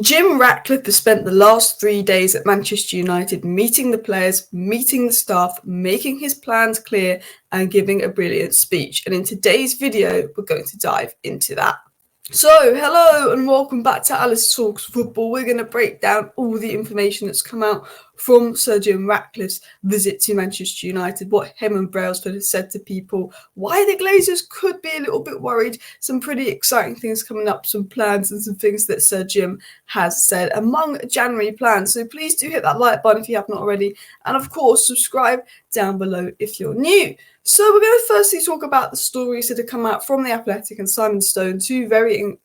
Jim Ratcliffe has spent the last 3 days at Manchester United meeting the players, meeting the staff, making his plans clear and giving a brilliant speech. And in today's video, we're going to dive into that. So, hello and welcome back to Alice Talks Football. We're going to break down all the information that's come out from Sir Jim Ratcliffe's visit to Manchester United, what him and Brailsford have said to people, why the Glazers could be a little bit worried, some pretty exciting things coming up, some plans and some things that Sir Jim has said among January plans. So please do hit that like button if you have not already. And of course, subscribe down below if you're new. So we're going to firstly talk about the stories that have come out from The Athletic and Simon Stone, two very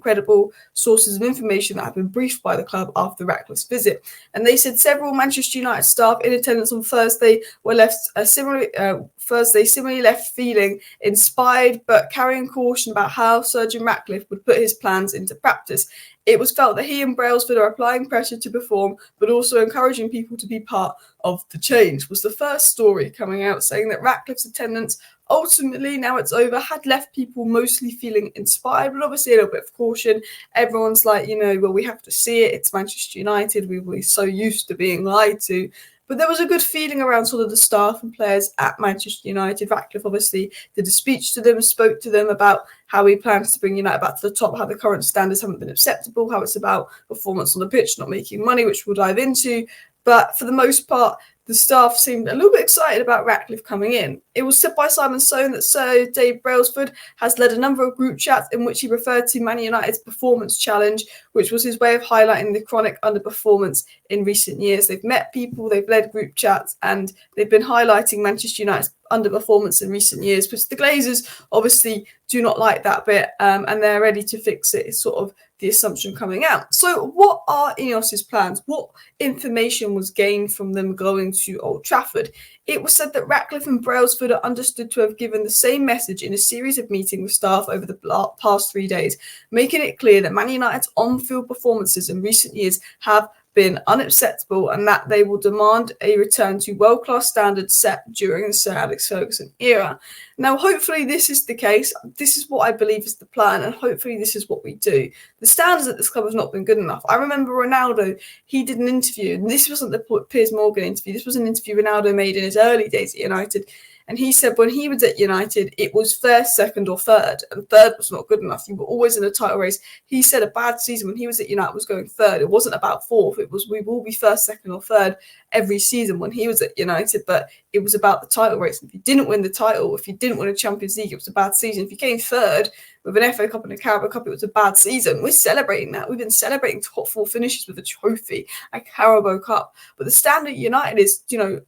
credible sources of information that have been briefed by the club after Ratcliffe's visit. And they said several Manchester United staff in attendance on Thursday were left similarly left feeling inspired but carrying caution about how Sir Jim Ratcliffe would put his plans into practice. It was felt that he and Brailsford are applying pressure to perform, but also encouraging people to be part of the change, was the first story coming out, saying that Ratcliffe's attendance, ultimately, now it's over, had left people mostly feeling inspired, but obviously a little bit of caution. Everyone's like, well, we have to see it. It's Manchester United. We're so used to being lied to. But there was a good feeling around sort of the staff and players at Manchester United. Ratcliffe obviously did a speech to them, spoke to them about how he plans to bring United back to the top, how the current standards haven't been acceptable, how it's about performance on the pitch, not making money, which we'll dive into. But for the most part, the staff seemed a little bit excited about Ratcliffe coming in. It was said by Simon Stone that Sir Dave Brailsford has led a number of group chats in which he referred to Man United's performance challenge, which was his way of highlighting the chronic underperformance in recent years. They've met people, they've led group chats, and they've been highlighting Manchester United's underperformance in recent years, because the Glazers obviously do not like that bit, and they're ready to fix it. It's sort of the assumption coming out. So what are INEOS's plans? What information was gained from them going to Old Trafford? It was said that Ratcliffe and Brailsford are understood to have given the same message in a series of meetings with staff over the past 3 days, making it clear that Man United's on-field performances in recent years have been unacceptable and that they will demand a return to world-class standards set during the Sir Alex Ferguson era. Now, hopefully this is the case. This is what I believe is the plan, and hopefully this is what we do. The standards at this club have not been good enough. I remember Ronaldo, he did an interview, and this wasn't the Piers Morgan interview. This was an interview Ronaldo made in his early days at United. And he said when he was at United, it was first, second or third. And third was not good enough. You were always in a title race. He said a bad season when he was at United was going third. It wasn't about fourth. It was we will be first, second or third every season when he was at United. But it was about the title race. If you didn't win the title, if you didn't win a Champions League, it was a bad season. If you came third with an FA Cup and a Carabao Cup, it was a bad season. We're celebrating that. We've been celebrating top four finishes with a trophy, a Carabao Cup. But the standard United is,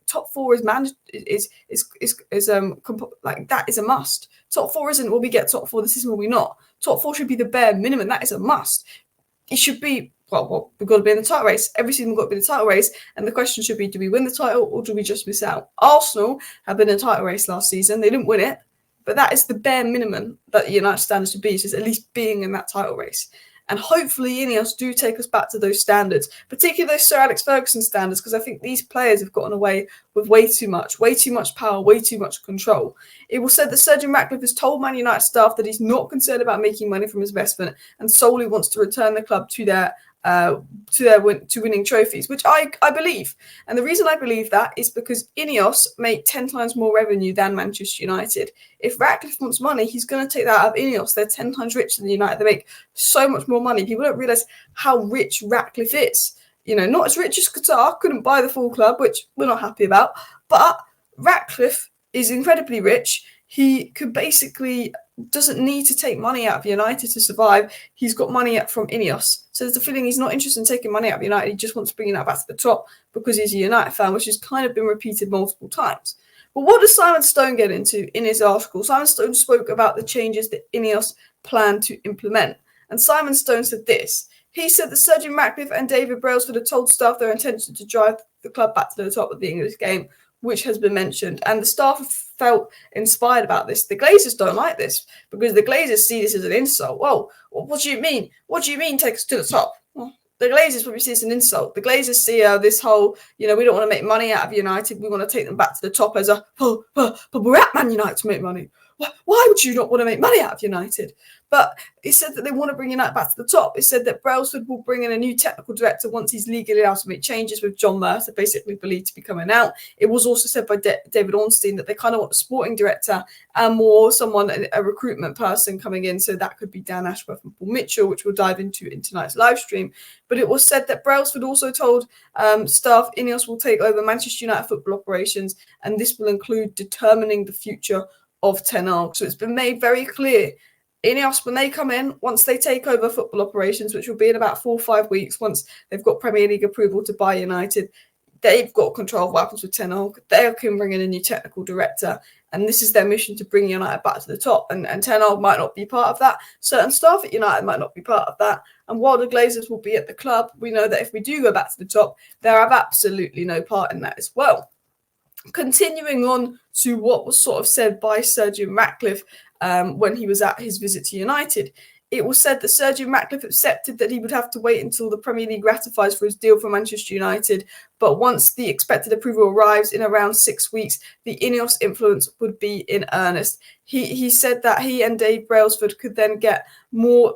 top four is like that is a must. Top four isn't will we get top four this season, will we not? Top four should be the bare minimum. That is a must. It should be, we've got to be in the title race. Every season we've got to be in the title race. And the question should be, do we win the title or do we just miss out? Arsenal have been in a title race last season. They didn't win it. But that is the bare minimum that United standards should be, is at least being in that title race. And hopefully INEOS do take us back to those standards, particularly those Sir Alex Ferguson standards, because I think these players have gotten away with way too much power, way too much control. It was said that Sir Jim Ratcliffe has told Man United staff that he's not concerned about making money from his investment and solely wants to return the club to winning trophies, which I believe. And the reason I believe that is because INEOS make 10 times more revenue than Manchester United. If Ratcliffe wants money, he's going to take that out of INEOS. They're 10 times richer than United. They make so much more money. People don't realise how rich Ratcliffe is. Not as rich as Qatar, couldn't buy the full club, which we're not happy about. But Ratcliffe is incredibly rich. He could basically doesn't need to take money out of United to survive. He's got money up from INEOS. So there's a feeling he's not interested in taking money out of United. He just wants to bring United back to the top because he's a United fan, which has kind of been repeated multiple times. But what does Simon Stone get into in his article? Simon Stone spoke about the changes that INEOS plan to implement. And Simon Stone said this. He said that Sir Jim Ratcliffe and David Brailsford had told staff their intention to drive the club back to the top at the English game, which has been mentioned. And the staff have felt inspired about this. The Glazers don't like this because the Glazers see this as an insult. Whoa, what do you mean? What do you mean take us to the top? Well, the Glazers probably see it as an insult. The Glazers see this whole, we don't want to make money out of United. We want to take them back to the top as but we're at Man United to make money. Why would you not want to make money out of United? But it said that they want to bring United back to the top. It said that Brailsford will bring in a new technical director once he's legally allowed to make changes, with John Mercer basically believed to be coming out. It was also said by David Ornstein that they kind of want a sporting director and more someone, a recruitment person coming in. So that could be Dan Ashworth and Paul Mitchell, which we'll dive into in tonight's live stream. But it was said that Brailsford also told staff INEOS will take over Manchester United football operations, and this will include determining the future of Ten Hag. So it's been made very clear. INEOS, when they come in, once they take over football operations, which will be in about 4 or 5 weeks, once they've got Premier League approval to buy United, they've got control of what happens with Ten Hag. They can bring in a new technical director, and this is their mission to bring United back to the top. And Ten Hag might not be part of that. Certain staff at United might not be part of that. And while the Glazers will be at the club, we know that if we do go back to the top, they have absolutely no part in that as well. Continuing on to what was sort of said by Sir Jim Ratcliffe when he was at his visit to United, it was said that Sir Jim Ratcliffe accepted that he would have to wait until the Premier League ratifies for his deal for Manchester United, but once the expected approval arrives in around 6 weeks, the INEOS influence would be in earnest. He said that he and Dave Brailsford could then get more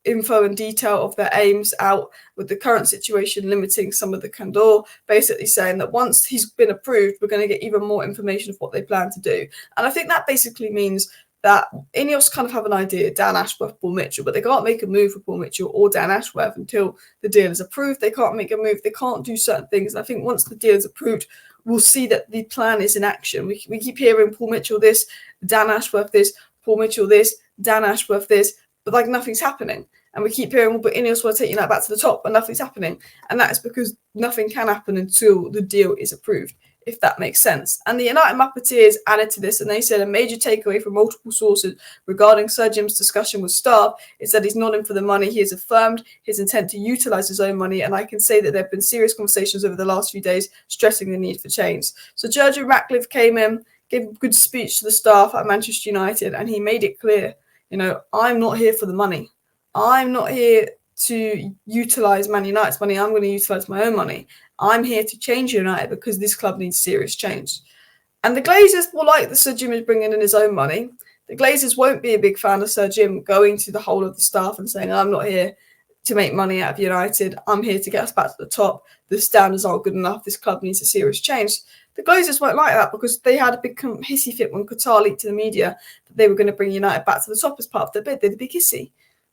info and detail of their aims out, with the current situation limiting some of the candor, basically saying that once he's been approved, we're going to get even more information of what they plan to do. And I think that basically means that INEOS kind of have an idea, Dan Ashworth, Paul Mitchell, but they can't make a move for Paul Mitchell or Dan Ashworth until the deal is approved. They can't make a move. They can't do certain things. And I think once the deal is approved, we'll see that the plan is in action. We keep hearing Paul Mitchell this, Dan Ashworth this, Paul Mitchell this, Dan Ashworth this, but like nothing's happening. And we keep hearing, well, but INEOS will take United back to the top, but nothing's happening. And that is because nothing can happen until the deal is approved, if that makes sense. And the United Muppeteers added to this, and they said a major takeaway from multiple sources regarding Sir Jim's discussion with staff is that he's not in for the money. He has affirmed his intent to utilise his own money, and I can say that there have been serious conversations over the last few days stressing the need for change. So Sir Jim Ratcliffe came in, gave a good speech to the staff at Manchester United, and he made it clear, I'm not here for the money. I'm not here to utilise Man United's money. I'm going to utilise my own money. I'm here to change United because this club needs serious change. And the Glazers will like that Sir Jim is bringing in his own money. The Glazers won't be a big fan of Sir Jim going to the whole of the staff and saying, I'm not here to make money out of United. I'm here to get us back to the top. The standards aren't good enough. This club needs a serious change. The Glazers won't like that because they had a big hissy fit when Qatar leaked to the media that they were going to bring United back to the top as part of their bid. They're the big hissy.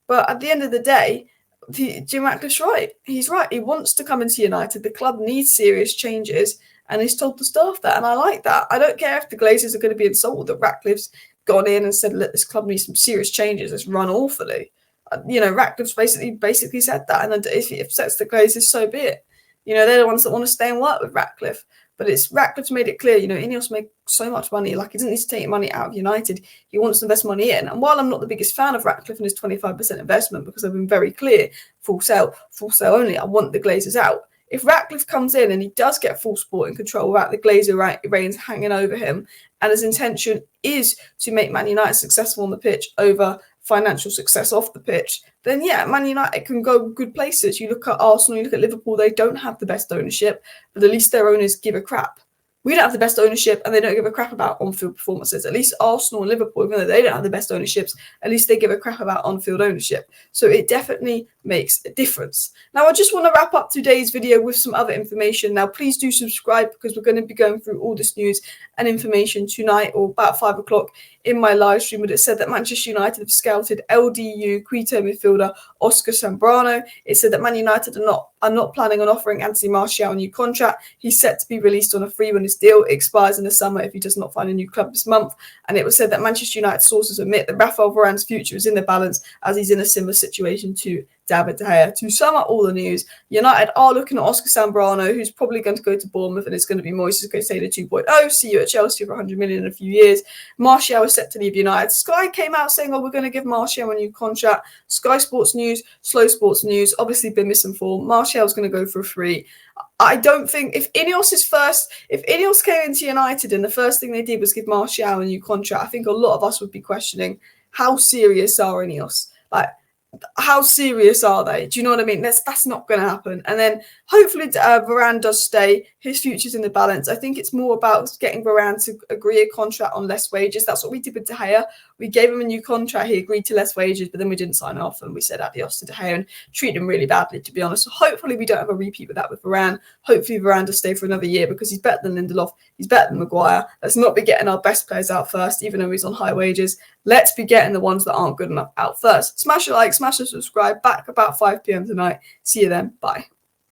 But at the end of the day, Jim Ratcliffe's right. He's right. He wants to come into United. The club needs serious changes, and he's told the staff that, and I like that. I don't care if the Glazers are going to be insulted that Ratcliffe's gone in and said, look, this club needs some serious changes. It's run awfully. Ratcliffe's basically said that, and if it upsets the Glazers, so be it. They're the ones that want to stay and work with Ratcliffe. But Ratcliffe's made it clear, INEOS make so much money. Like, he doesn't need to take money out of United. He wants to invest money in. And while I'm not the biggest fan of Ratcliffe and his 25% investment, because I've been very clear, full sale only, I want the Glazers out. If Ratcliffe comes in and he does get full sporting control without the Glazer reins hanging over him, and his intention is to make Man United successful on the pitch over financial success off the pitch, then Man United can go good places. You look at Arsenal, you look at Liverpool, they don't have the best ownership, but at least their owners give a crap. We don't have the best ownership, and they don't give a crap about on-field performances. At least Arsenal and Liverpool, even though they don't have the best ownerships, at least they give a crap about on-field ownership. So it definitely makes a difference. Now, I just want to wrap up today's video with some other information. Now, please do subscribe, because we're going to be going through all this news and information tonight, or about 5 o'clock in my live stream. But it said that Manchester United have scouted LDU Quito midfielder Oscar Zambrano. It said that Man United are not planning on offering Anthony Martial a new contract. He's set to be released on a free when his deal expires in the summer if he does not find a new club this month. And it was said that Manchester United sources admit that Rafael Varane's future is in the balance, as he's in a similar situation to David De Gea. To sum up all the news, United are looking at Oscar Zambrano, who's probably going to go to Bournemouth, and it's going to be Moises Caicedo 2.0. See you at Chelsea for 100 million in a few years. Martial is set to leave United. Sky came out saying, we're going to give Martial a new contract. Sky Sports News, Slow Sports News, obviously been misinformed. Martial's going to go for a free. I don't think if INEOS came into United and the first thing they did was give Martial a new contract, I think a lot of us would be questioning how serious are INEOS. Like, how serious are they? Do you know what I mean? That's not going to happen. And then hopefully Varane does stay. His future's in the balance. I think it's more about getting Varane to agree a contract on less wages. That's what we did with De Gea. We gave him a new contract. He agreed to less wages, but then we didn't sign off, and we said adios to De Gea and treated him really badly, to be honest. So hopefully we don't have a repeat with that with Varane. Hopefully Varane does stay for another year, because he's better than Lindelof. He's better than Maguire. Let's not be getting our best players out first, even though he's on high wages. Let's be getting the ones that aren't good enough out first. Smash a like, smash a subscribe. Back about 5 p.m. tonight. See you then. Bye.